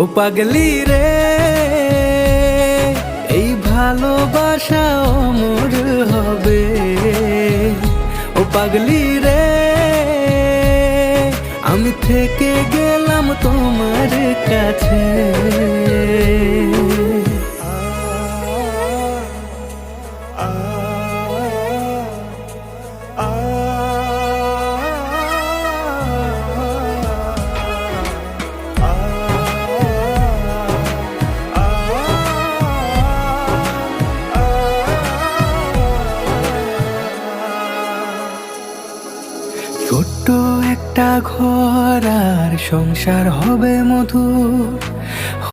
ও পাগলি রে, এই ভালোবাসা অমর হবে। ও পাগলি রে, আমি থেকে গেলাম তোমার কাছে। ছোট্ট একটা ঘর আর সংসার হবে মধুর,